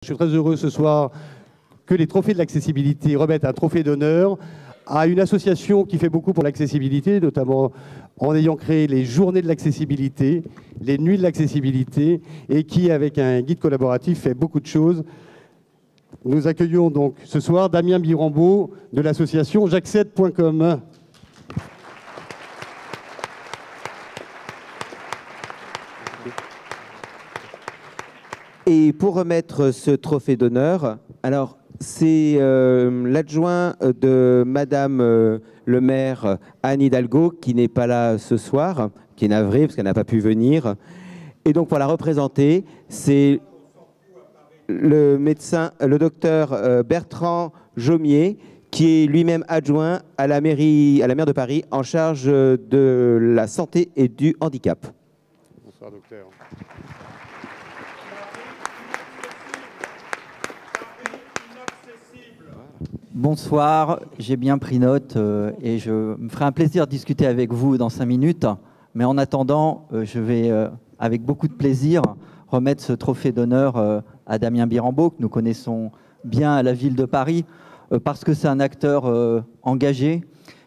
Je suis très heureux ce soir que les trophées de l'accessibilité remettent un trophée d'honneur à une association qui fait beaucoup pour l'accessibilité, notamment en ayant créé les journées de l'accessibilité, les nuits de l'accessibilité, et qui, avec un guide collaboratif, fait beaucoup de choses. Nous accueillons donc ce soir Damien Birambeau de l'association j'accède.com. Et pour remettre ce trophée d'honneur, alors c'est l'adjoint de Madame le maire Anne Hidalgo qui n'est pas là ce soir, qui est navrée parce qu'elle n'a pas pu venir. Et donc pour la représenter, c'est le médecin, le docteur Bertrand Jomier, qui est lui-même adjoint à la mairie, à la maire de Paris, en charge de la santé et du handicap. Bonsoir docteur. Bonsoir, j'ai bien pris note et je me ferai un plaisir de discuter avec vous dans 5 minutes. Mais en attendant, je vais avec beaucoup de plaisir remettre ce trophée d'honneur à Damien Birambeau, que nous connaissons bien à la ville de Paris, parce que c'est un acteur engagé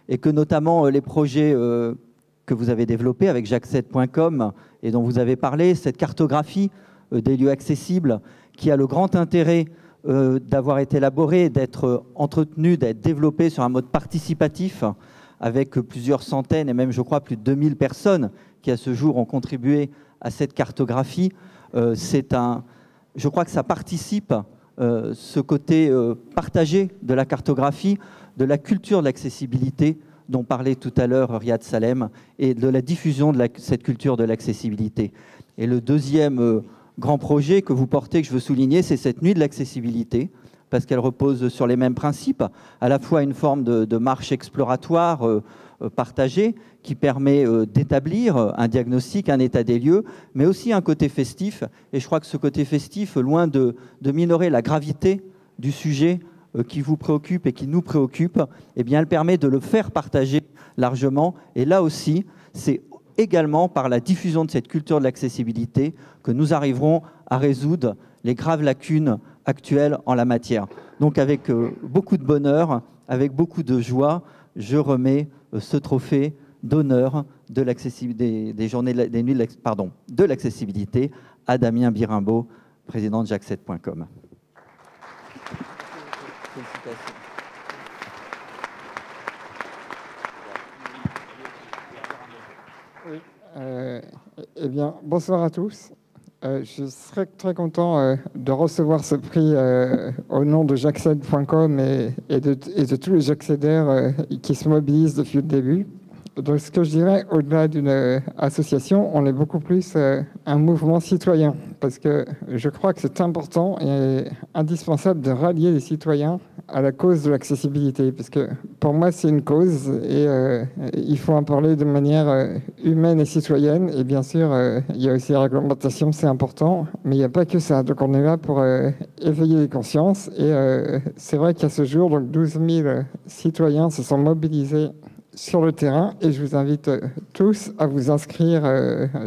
et que notamment les projets que vous avez développés avec j'accède.com et dont vous avez parlé, cette cartographie des lieux accessibles qui a le grand intérêt d'avoir été élaboré, d'être entretenu, d'être développé sur un mode participatif avec plusieurs centaines et même, je crois, plus de 2000 personnes qui, à ce jour, ont contribué à cette cartographie. Je crois que ça participe, ce côté partagé de la cartographie, de la culture de l'accessibilité dont parlait tout à l'heure Riyad Salem et de la diffusion de cette culture de l'accessibilité. Et le deuxième grand projet que vous portez, que je veux souligner, c'est cette nuit de l'accessibilité, parce qu'elle repose sur les mêmes principes, à la fois une forme de marche exploratoire partagée qui permet d'établir un diagnostic, un état des lieux, mais aussi un côté festif. Et je crois que ce côté festif, loin de minorer la gravité du sujet qui vous préoccupe et qui nous préoccupe, eh bien, elle permet de le faire partager largement. Et là aussi, c'est également par la diffusion de cette culture de l'accessibilité que nous arriverons à résoudre les graves lacunes actuelles en la matière. Donc avec beaucoup de bonheur, avec beaucoup de joie, je remets ce trophée d'honneur de l'accessibilité des journées des nuits de l'accessibilité à Damien Birambeau, président de j'accède.com. Félicitations. Oui, eh bien, bonsoir à tous. Je serais très content de recevoir ce prix au nom de j'accède.com et de tous les j'accédaires qui se mobilisent depuis le début. Donc, ce que je dirais, au-delà d'une association, on est beaucoup plus un mouvement citoyen, parce que je crois que c'est important et indispensable de rallier les citoyens à la cause de l'accessibilité, parce que pour moi, c'est une cause et il faut en parler de manière humaine et citoyenne. Et bien sûr, il y a aussi la réglementation, c'est important, mais il n'y a pas que ça. Donc, on est là pour éveiller les consciences. Et c'est vrai qu'à ce jour, donc 12 000 citoyens se sont mobilisés sur le terrain, et je vous invite tous à vous inscrire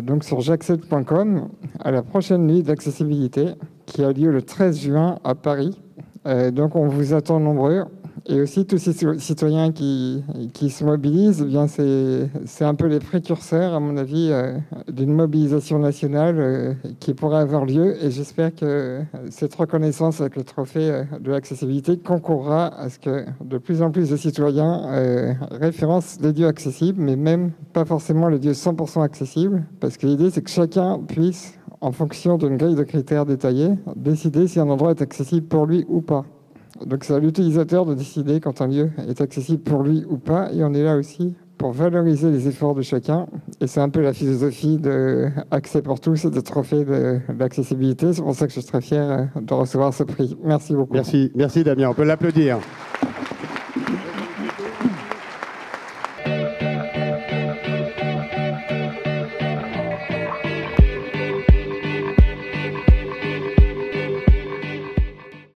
donc sur j'accède.com à la prochaine nuit d'accessibilité qui a lieu le 13 juin à Paris. Donc on vous attend nombreux, et aussi tous ces citoyens qui se mobilisent, eh bien c'est un peu les précurseurs, à mon avis, d'une mobilisation nationale qui pourrait avoir lieu, et j'espère que cette reconnaissance avec le trophée de l'accessibilité concourra à ce que de plus en plus de citoyens référencent les lieux accessibles, mais même pas forcément les lieux 100% accessibles, parce que l'idée c'est que chacun puisse, en fonction d'une grille de critères détaillés, décider si un endroit est accessible pour lui ou pas. Donc c'est à l'utilisateur de décider quand un lieu est accessible pour lui ou pas, et on est là aussi pour valoriser les efforts de chacun. Et c'est un peu la philosophie de Accès pour tous et de trophée de l'accessibilité. C'est pour ça que je suis très fier de recevoir ce prix. Merci beaucoup. Merci Damien, on peut l'applaudir.